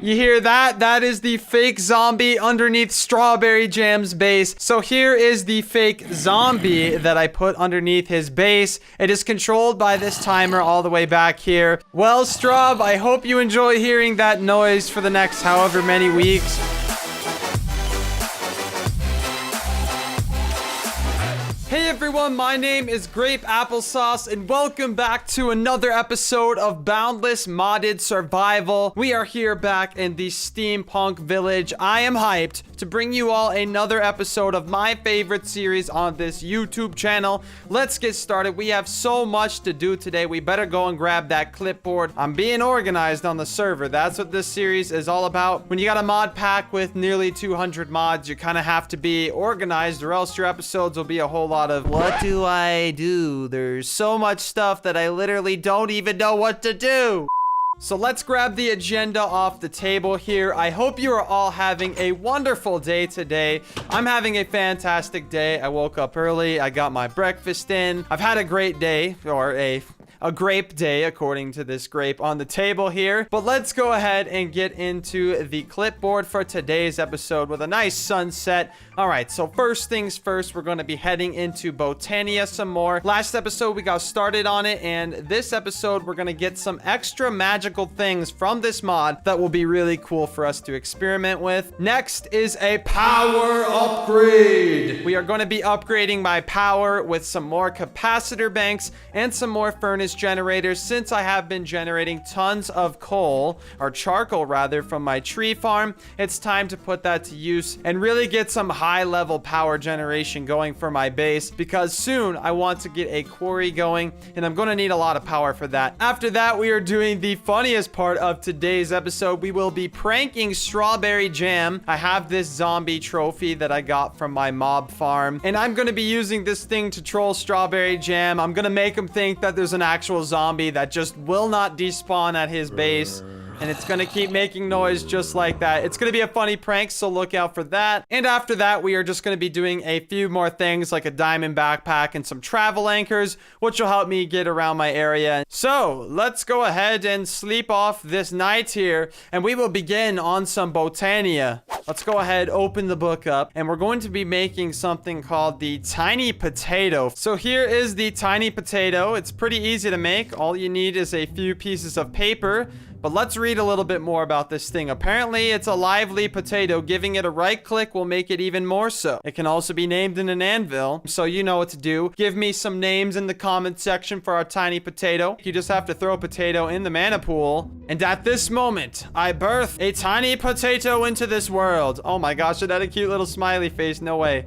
You hear that? That is the fake zombie underneath StrauberryJam's base. So here is the fake zombie that I put underneath his base. It is controlled by this timer all the way back here. Well, Straub, I hope you enjoy hearing that noise for the next however many weeks. Hey everyone, my name is Grapeapplesauce and welcome back to another episode of Boundless Modded Survival. We are here back in the steampunk village. I am hyped to bring you all another episode of my favorite series on this YouTube channel. Let's get started. We have so much to do today. We better go and grab that clipboard. I'm being organized on the server. That's what this series is all about. When you got a mod pack with nearly 200 mods, you kind of have to be organized or else your episodes will be a whole lot of what do I do? There's so much stuff that I literally don't even know what to do. So let's grab the agenda off the table here. I hope you are all having a wonderful day today. I'm having a fantastic day. I woke up early. I got my breakfast in. I've had a great day, or a grape day, according to this grape on the table here. But let's go ahead and get into the clipboard for today's episode with a nice sunset. All right, so first things first, we're going to be heading into Botania some more. Last episode, we got started on it, and this episode, we're going to get some extra magical things from this mod that will be really cool for us to experiment with. Next is a power upgrade. We are going to be upgrading my power with some more capacitor banks and some more furnace generators, since I have been generating tons of coal, or charcoal rather, from my tree farm. It's time to put that to use and really get some high-level power generation going for my base, because soon I want to get a quarry going, and I'm going to need a lot of power for that. After that, we are doing the funniest part of today's episode. We will be pranking StrauberryJam. I have this zombie trophy that I got from my mob farm, and I'm going to be using this thing to troll StrauberryJam. I'm going to make him think that there's an actual zombie that just will not despawn at his base, and it's gonna keep making noise just like that. It's gonna be a funny prank, so look out for that. And after that, we are just gonna be doing a few more things like a diamond backpack and some travel anchors, which will help me get around my area. So let's go ahead and sleep off this night here, and we will begin on some Botania. Let's go ahead, open the book up, and we're going to be making something called the tiny potato. So here is the tiny potato. It's pretty easy to make. All you need is a few pieces of paper. But let's read a little bit more about this thing. Apparently, it's a lively potato. Giving it a right click will make it even more so. It can also be named in an anvil, so you know what to do. Give me some names in the comment section for our tiny potato. You just have to throw a potato in the mana pool. And at this moment, I birth a tiny potato into this world. Oh my gosh, it had a cute little smiley face. No way.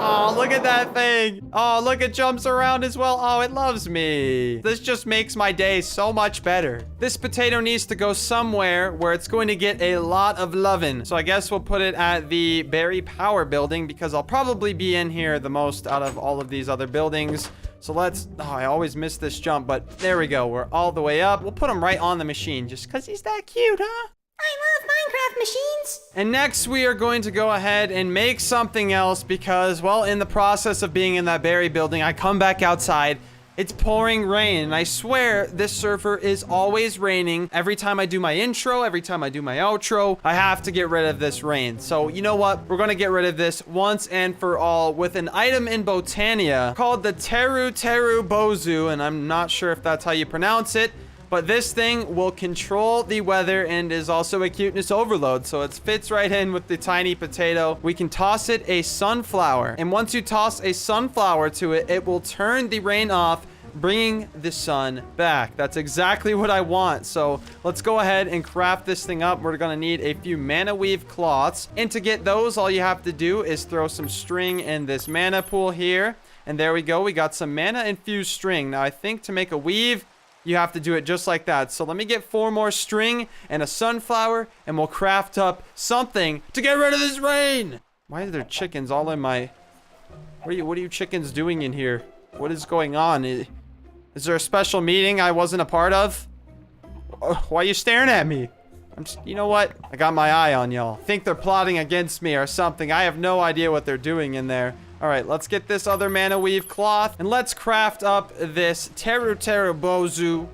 Oh, look at that thing. Oh, look, it jumps around as well. Oh, it loves me. This just makes my day so much better. This potato needs to go somewhere where it's going to get a lot of lovin'. So I guess we'll put it at the berry power building, because I'll probably be in here the most out of all of these other buildings. So let's, oh, I always miss this jump, but there we go. We're all the way up. We'll put him right on the machine just because he's that cute, huh? I love Minecraft machines. And next we are going to go ahead and make something else because, well, in the process of being in that berry building, I come back outside. It's pouring rain, and I swear this server is always raining. Every time I do my intro, every time I do my outro, I have to get rid of this rain. So you know what? We're gonna get rid of this once and for all with an item in Botania called the Teru Bozu, and I'm not sure if that's how you pronounce it. But this thing will control the weather and is also a cuteness overload. So it fits right in with the tiny potato. We can toss it a sunflower. And once you toss a sunflower to it, it will turn the rain off, bringing the sun back. That's exactly what I want. So let's go ahead and craft this thing up. We're going to need a few mana weave cloths. And to get those, all you have to do is throw some string in this mana pool here. And there we go. We got some mana infused string. Now I think to make a weave, you have to do it just like that. So let me get 4 more string and a sunflower, and we'll craft up something to get rid of this rain. Why are there chickens all in my... What are you chickens doing in here? What is going on? Is there a special meeting I wasn't a part of? Why are you staring at me? You know what? I got my eye on y'all. Think they're plotting against me or something. I have no idea what they're doing in there. All right, let's get this other mana weave cloth, and let's craft up this Teru Bozu.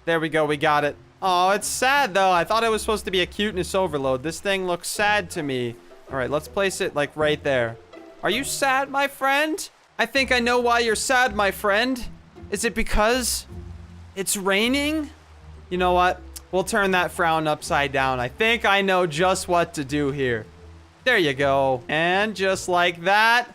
There we go, we got it. Oh, it's sad though. I thought it was supposed to be a cuteness overload. This thing looks sad to me. All right, let's place it like right there. Are you sad, my friend? I think I know why you're sad, my friend. Is it because it's raining? You know what? We'll turn that frown upside down. I think I know just what to do here. There you go. And just like that,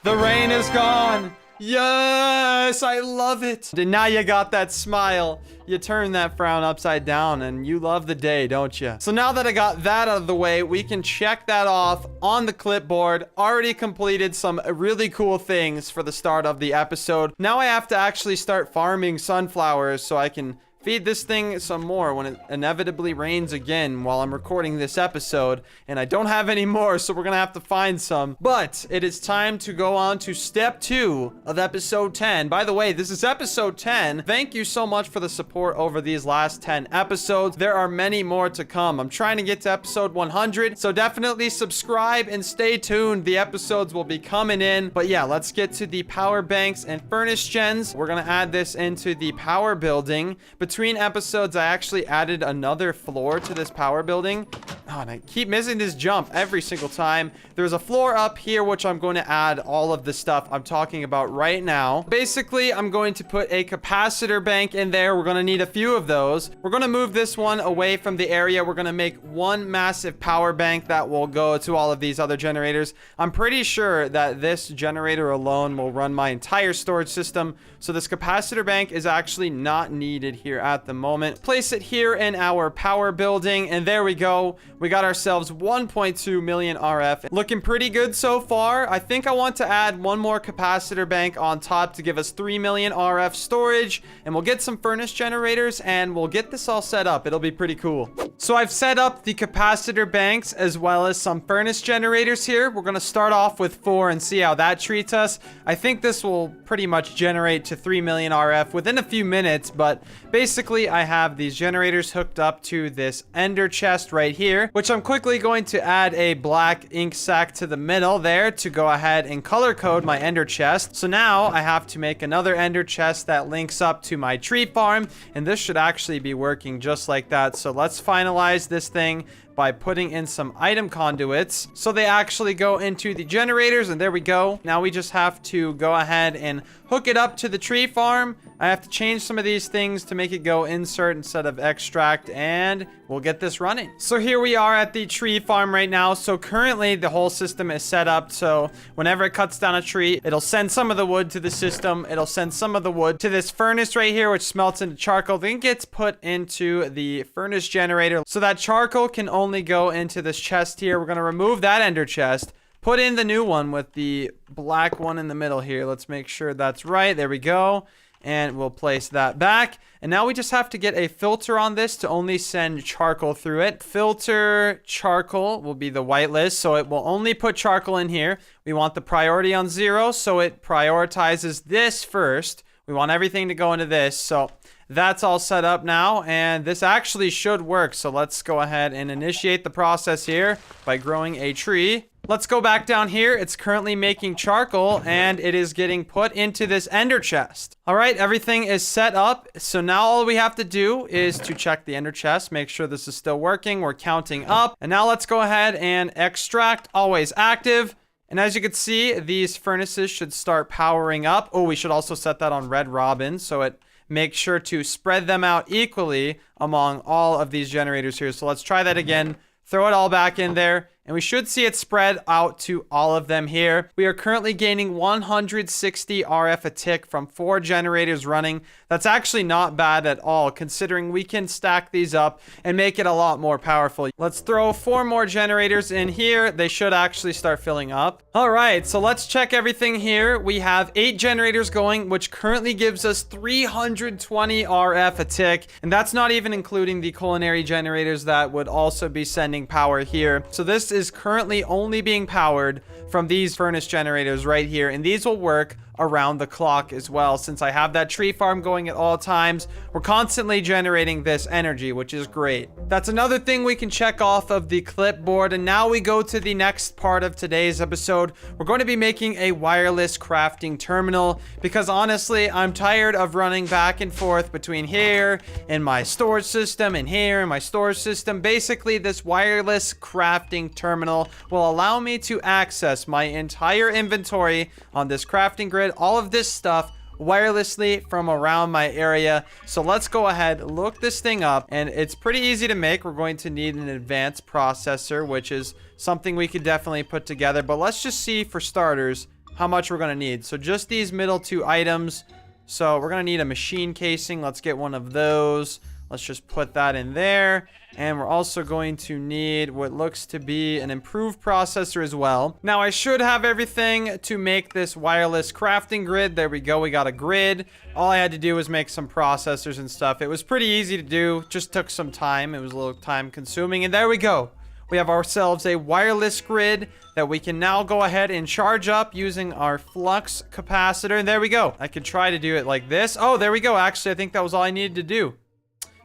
the rain is gone. Yes, I love it. And now you got that smile. You turn that frown upside down and you love the day, don't you? So now that I got that out of the way, we can check that off on the clipboard. Already completed some really cool things for the start of the episode. Now I have to actually start farming sunflowers so I can feed this thing some more when it inevitably rains again while I'm recording this episode. And I don't have any more, so we're gonna have to find some. But it is time to go on to step 2 of episode 10. By the way, this is episode 10. Thank you so much for the support over these last 10 episodes. There are many more to come. I'm trying to get to episode 100, so definitely subscribe and stay tuned. The episodes will be coming in. But yeah, let's get to the power banks and furnace gens. We're gonna add this into the power building. Between episodes, I actually added another floor to this power building. Oh, and I keep missing this jump every single time. There's a floor up here, which I'm going to add all of the stuff I'm talking about right now. Basically, I'm going to put a capacitor bank in there. We're going to need a few of those. We're going to move this one away from the area. We're going to make one massive power bank that will go to all of these other generators. I'm pretty sure that this generator alone will run my entire storage system. So this capacitor bank is actually not needed here at the moment. Place it here in our power building, and there we go. We got ourselves 1.2 million RF. Looking pretty good so far. I think I want to add one more capacitor bank on top to give us 3 million RF storage, and we'll get some furnace generators and we'll get this all set up. It'll be pretty cool. So I've set up the capacitor banks as well as some furnace generators here. We're going to start off with 4 and see how that treats us. I think this will pretty much generate to 3 million RF within a few minutes, but basically I have these generators hooked up to this ender chest right here, which I'm quickly going to add a black ink sac to the middle there to go ahead and color code my ender chest. So now I have to make another ender chest that links up to my tree farm, and this should actually be working just like that. So let's finalize this thing by putting in some item conduits so they actually go into the generators, and there we go. Now we just have to go ahead and hook it up to the tree farm. I have to change some of these things to make it go insert instead of extract, and we'll get this running. So here we are at the tree farm right now. So currently the whole system is set up so whenever it cuts down a tree, it'll send some of the wood to the system. It'll send some of the wood to this furnace right here, which smelts into charcoal, then gets put into the furnace generator. So that charcoal can only go into this chest here. We're going to remove that ender chest, put in the new one with the black one in the middle here. Let's make sure that's right. There we go. And we'll place that back. And now we just have to get a filter on this to only send charcoal through it. Filter charcoal will be the whitelist, so it will only put charcoal in here. We want the priority on 0, so it prioritizes this first. We want everything to go into this. So that's all set up now, and this actually should work. So let's go ahead and initiate the process here by growing a tree. Let's go back down here. It's currently making charcoal, and it is getting put into this ender chest. All right, everything is set up. So now all we have to do is to check the ender chest, make sure this is still working. We're counting up. And now let's go ahead and extract, always active. And as you can see, these furnaces should start powering up. Oh, we should also set that on Red Robin so it makes sure to spread them out equally among all of these generators here. So let's try that again. Throw it all back in there, and we should see it spread out to all of them here. We are currently gaining 160 RF a tick from 4 generators running. That's actually not bad at all, considering we can stack these up and make it a lot more powerful. Let's throw 4 more generators in here. They should actually start filling up. All right, so let's check everything here. We have 8 generators going, which currently gives us 320 RF a tick, and that's not even including the culinary generators that would also be sending power here. So this is currently only being powered from these furnace generators right here, and these will work around the clock as well. Since I have that tree farm going at all times, we're constantly generating this energy, which is great. That's another thing we can check off of the clipboard. And now we go to the next part of today's episode. We're going to be making a wireless crafting terminal because honestly, I'm tired of running back and forth between here and my storage system and here and my storage system. Basically, this wireless crafting terminal will allow me to access my entire inventory on this crafting grid, all of this stuff wirelessly from around my area. So let's go ahead, look this thing up, and it's pretty easy to make. We're going to need an advanced processor, which is something we could definitely put together, but let's just see for starters how much we're going to need. So just these middle two items. So we're going to need a machine casing. Let's get one of those. Let's just put that in there. And we're also going to need what looks to be an improved processor as well. Now, I should have everything to make this wireless crafting grid. There we go. We got a grid. All I had to do was make some processors and stuff. It was pretty easy to do. Just took some time. It was a little time consuming. And there we go. We have ourselves a wireless grid that we can now go ahead and charge up using our flux capacitor. And there we go. I could try to do it like this. Oh, there we go. Actually, I think that was all I needed to do.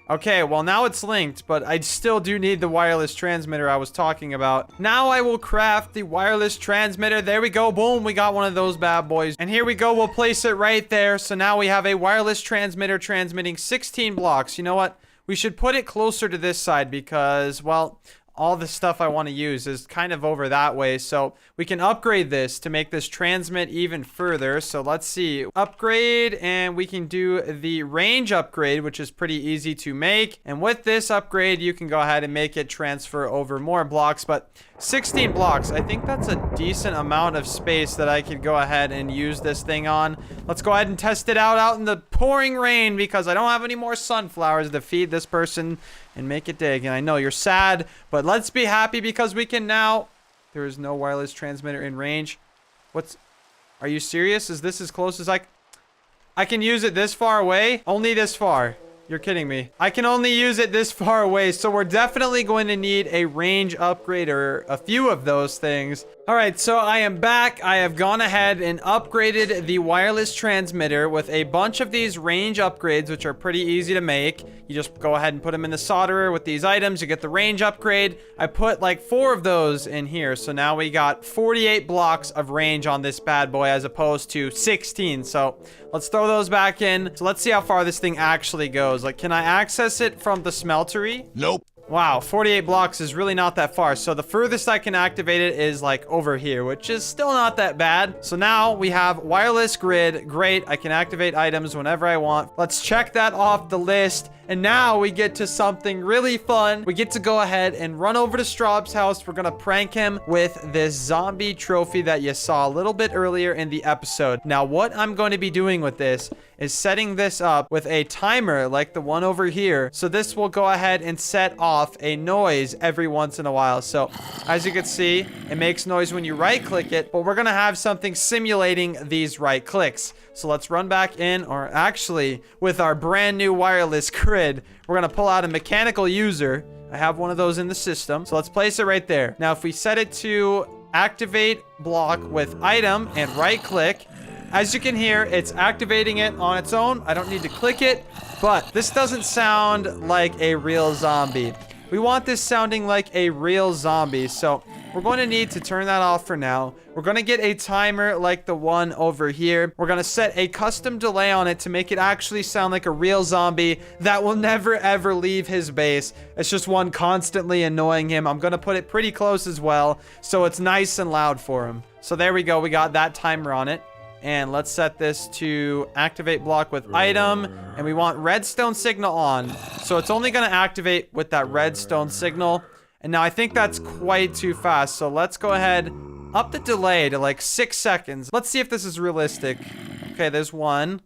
Okay, well now it's linked, but I still do need the wireless transmitter I was talking about. Now I will craft the wireless transmitter. There we go. Boom, we got one of those bad boys. And here we go. We'll place it right there. So now we have a wireless transmitter transmitting 16 blocks. You know what? We should put it closer to this side because, well, all the stuff I want to use is kind of over that way. So we can upgrade this to make this transmit even further. So let's see. Upgrade, and we can do the range upgrade, which is pretty easy to make. And with this upgrade, you can go ahead and make it transfer over more blocks. But 16 blocks, I think that's a decent amount of space that I could go ahead and use this thing on. Let's go ahead and test it out in the pouring rain because I don't have any more sunflowers to feed this person and make it dig. And I know you're sad, but let's be happy because we can now... There is no wireless transmitter in range. Are you serious? Is this as close as I can use it this far away? Only this far. You're kidding me. I can only use it this far away, so we're definitely going to need a range upgrade or a few of those things. All right, so I am back. I have gone ahead and upgraded the wireless transmitter with a bunch of these range upgrades, which are pretty easy to make. You just go ahead and put them in the solderer with these items. You get the range upgrade. I put like 4 of those in here, so now we got 48 blocks of range on this bad boy as opposed to 16. So let's throw those back in. So let's see how far this thing actually goes. Like, can I access it from the smeltery? Nope. Wow, 48 blocks is really not that far. So the furthest I can activate it is like over here, which is still not that bad. So now we have wireless grid. Great. I can activate items whenever I want. Let's check that off the list. And now we get to something really fun. We get to go ahead and run over to Straub's house. We're going to prank him with this zombie trophy that you saw a little bit earlier in the episode. Now, what I'm going to be doing with this is setting this up with a timer like the one over here. So this will go ahead and set off a noise every once in a while. So as you can see, it makes noise when you right click it, but we're going to have something simulating these right clicks. So let's run back in, or actually with our brand new wireless grid, we're going to pull out a mechanical user. I have one of those in the system. So let's place it right there. Now, if we set it to activate block with item and right click, as you can hear, it's activating it on its own. I don't need to click it, but this doesn't sound like a real zombie. We want this sounding like a real zombie, so we're going to need to turn that off for now. We're going to get a timer like the one over here. We're going to set a custom delay on it to make it actually sound like a real zombie that will never ever leave his base. It's just one constantly annoying him. I'm going to put it pretty close as well, so it's nice and loud for him. So there we go. We got that timer on it. And let's set this to activate block with item. And we want redstone signal on. So it's only going to activate with that redstone signal. And now I think that's quite too fast. So let's go ahead, up the delay to like 6 seconds. Let's see if this is realistic. Okay, there's one.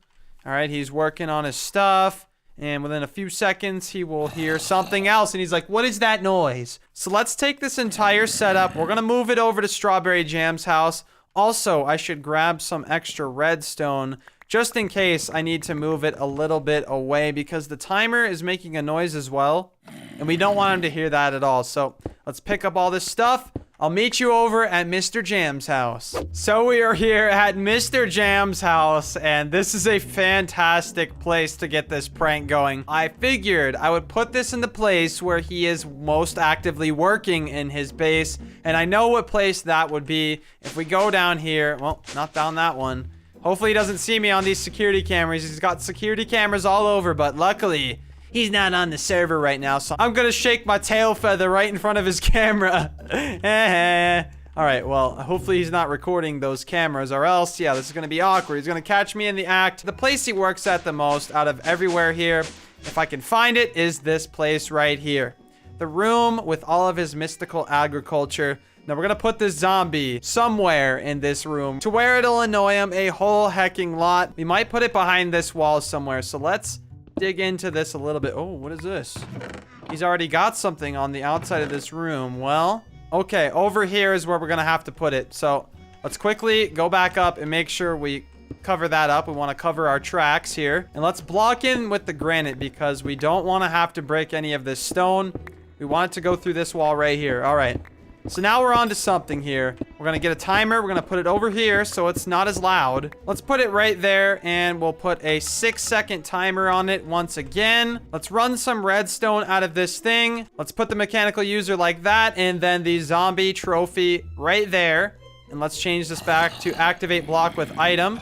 All right, he's working on his stuff. And within a few seconds, he will hear something else. And he's like, what is that noise? So let's take this entire setup. We're going to move it over to StrauberryJam's house. Also, I should grab some extra redstone just in case I need to move it a little bit away because the timer is making a noise as well. And we don't want him to hear that at all. So let's pick up all this stuff. I'll meet you over at Mr. Jam's house. So we are here at Mr. Jam's house, and this is a fantastic place to get this prank going. I figured I would put this in the place where he is most actively working in his base, and I know what place that would be. If we go down here, well, not down that one. Hopefully he doesn't see me on these security cameras. He's got security cameras all over, but luckily he's not on the server right now, so I'm gonna shake my tail feather right in front of his camera. All right, well, hopefully he's not recording those cameras, or else, yeah, this is gonna be awkward. He's gonna catch me in the act. The place he works at the most out of everywhere here, if I can find it, is this place right here. The room with all of his mystical agriculture. Now we're gonna put this zombie somewhere in this room to where it'll annoy him a whole hecking lot. We might put it behind this wall somewhere, so let's dig into this a little bit. Oh, what is this? He's already got something on the outside of this room. Well, okay, over here is where we're gonna have to put it. So let's quickly go back up and make sure we cover that up. We want to cover our tracks here, and let's block in with the granite because we don't want to have to break any of this stone. We want it to go through this wall right here. All right, so now we're on to something here. We're gonna get a timer. We're gonna put it over here so it's not as loud. Let's put it right there, and we'll put a 6-second timer on it once again. Let's run some redstone out of this thing. Let's put the mechanical user like that, and then the zombie trophy right there. And let's change this back to activate block with item.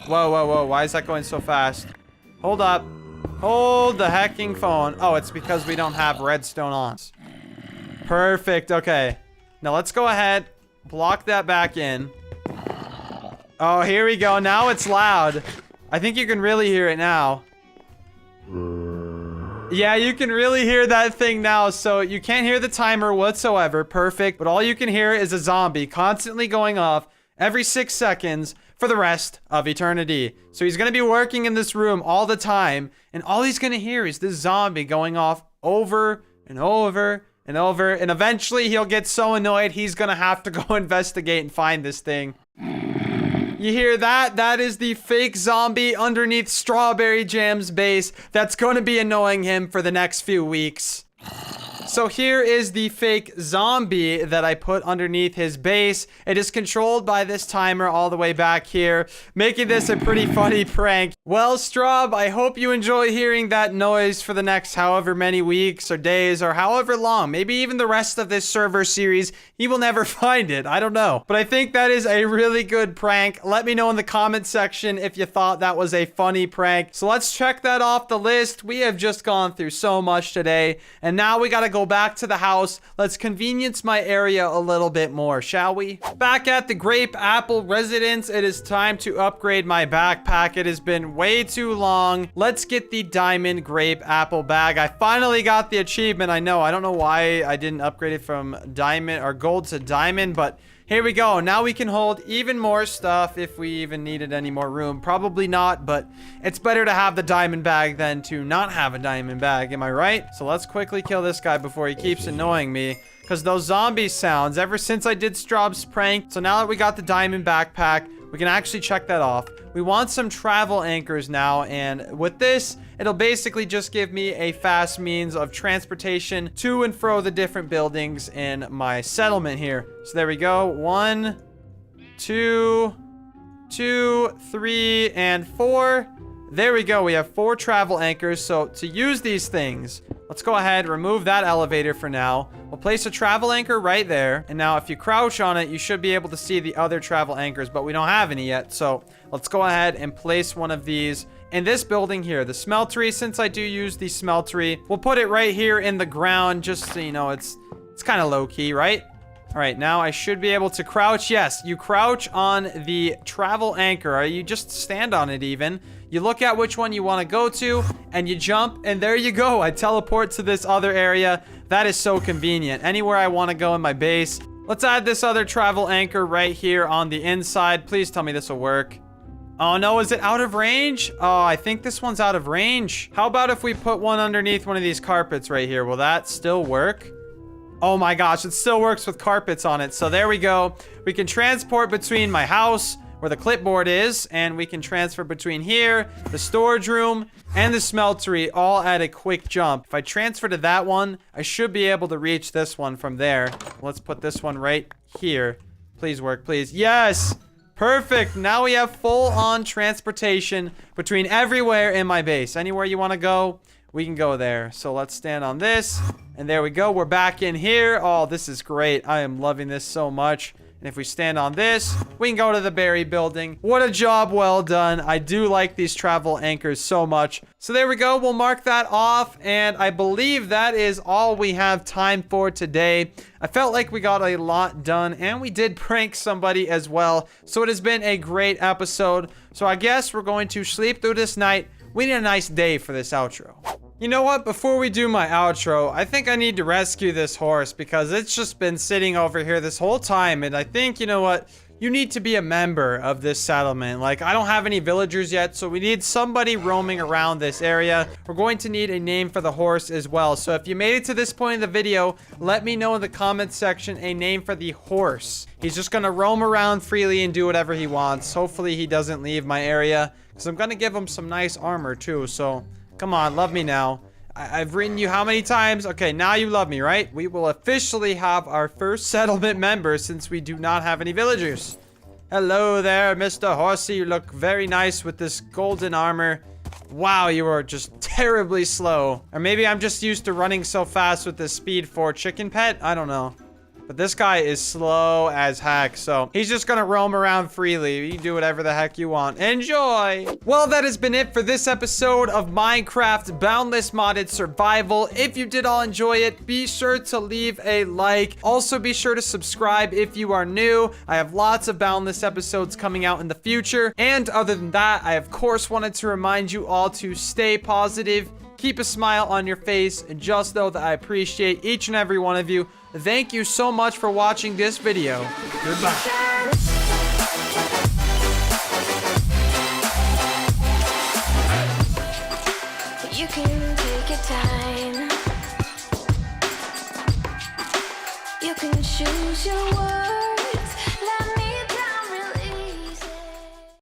Whoa, whoa, whoa. Why is that going so fast? Hold up. Hold the hecking phone. Oh, it's because we don't have redstone on. Perfect. Okay. Now let's go ahead, block that back in. Oh, here we go. Now it's loud. I think you can really hear it now. Yeah, you can really hear that thing now. So you can't hear the timer whatsoever. Perfect. But all you can hear is a zombie constantly going off every 6 seconds for the rest of eternity. So he's going to be working in this room all the time. And all he's going to hear is this zombie going off over and over and over, and eventually he'll get so annoyed he's gonna have to go investigate and find this thing. You hear that? That is the fake zombie underneath StrauberryJam's base that's gonna be annoying him for the next few weeks. So here is the fake zombie that I put underneath his base. It is controlled by this timer all the way back here, making this a pretty funny prank. Well, Straub, I hope you enjoy hearing that noise for the next however many weeks or days or however long. Maybe even the rest of this server series. He will never find it. I don't know. But I think that is a really good prank. Let me know in the comment section if you thought that was a funny prank. So let's check that off the list. We have just gone through so much today, and now we gotta go back to the house. Let's convenience my area a little bit more, shall we? Back at the Grape Apple residence, it is time to upgrade my backpack. It has been way too long. Let's get the diamond grape apple bag. I finally got the achievement. I know. I don't know why I didn't upgrade it from diamond or gold to diamond, but here we go. Now we can hold even more stuff if we even needed any more room. Probably not, but it's better to have the diamond bag than to not have a diamond bag. Am I right? So let's quickly kill this guy before he keeps annoying me. Because those zombie sounds, ever since I did Straub's prank. So now that we got the diamond backpack, we can actually check that off. We want some travel anchors now, and with this, it'll basically just give me a fast means of transportation to and fro the different buildings in my settlement here. So there we go. 1, 2, 3, and 4. There we go. We have 4 travel anchors. So to use these things, let's go ahead, remove that elevator for now. We'll place a travel anchor right there. And now if you crouch on it, you should be able to see the other travel anchors, but we don't have any yet. So let's go ahead and place one of these in this building here, the smeltery. Since I do use the smeltery, we'll put it right here in the ground, just so you know it's kind of low key, right? All right, now I should be able to crouch. Yes, you crouch on the travel anchor, or you just stand on it even. You look at which one you want to go to, and you jump, and there you go. I teleport to this other area. That is so convenient. Anywhere I want to go in my base. Let's add this other travel anchor right here on the inside. Please tell me this will work. Oh no, is it out of range? Oh, I think this one's out of range. How about if we put one underneath one of these carpets right here? Will that still work? Oh my gosh, it still works with carpets on it. So there we go. We can transport between my house, where the clipboard is, and we can transfer between here, the storage room, and the smeltery all at a quick jump. If I transfer to that one, I should be able to reach this one from there. Let's put this one right here. Please work, please. Yes! Perfect. Now we have full-on transportation between everywhere in my base. Anywhere you want to go, we can go there. So let's stand on this, and there we go. We're back in here. Oh, this is great. I am loving this so much. And if we stand on this, we can go to the berry building. What a job well done. I do like these travel anchors so much. So there we go. We'll mark that off. And I believe that is all we have time for today. I felt like we got a lot done, and we did prank somebody as well. So it has been a great episode. So I guess we're going to sleep through this night. We need a nice day for this outro. You know what? Before we do my outro, I think I need to rescue this horse because it's just been sitting over here this whole time. And I think, you know what? You need to be a member of this settlement. Like, I don't have any villagers yet, so we need somebody roaming around this area. We're going to need a name for the horse as well. So if you made it to this point in the video, let me know in the comments section a name for the horse. He's just going to roam around freely and do whatever he wants. Hopefully he doesn't leave my area, because I'm going to give him some nice armor too. So come on, love me now. I've written you how many times? Okay, now you love me, right? We will officially have our first settlement member since we do not have any villagers. Hello there, Mr. Horsey. You look very nice with this golden armor. Wow, you are just terribly slow. Or maybe I'm just used to running so fast with this speed 4 chicken pet. I don't know. But this guy is slow as heck, so he's just gonna roam around freely. You can do whatever the heck you want. Enjoy! Well, that has been it for this episode of Minecraft Boundless Modded Survival. If you did all enjoy it, be sure to leave a like. Also, be sure to subscribe if you are new. I have lots of Boundless episodes coming out in the future. And other than that, I of course wanted to remind you all to stay positive, keep a smile on your face, and just know that I appreciate each and every one of you. Thank you so much for watching this video. Goodbye. You can take your time. You can choose your words.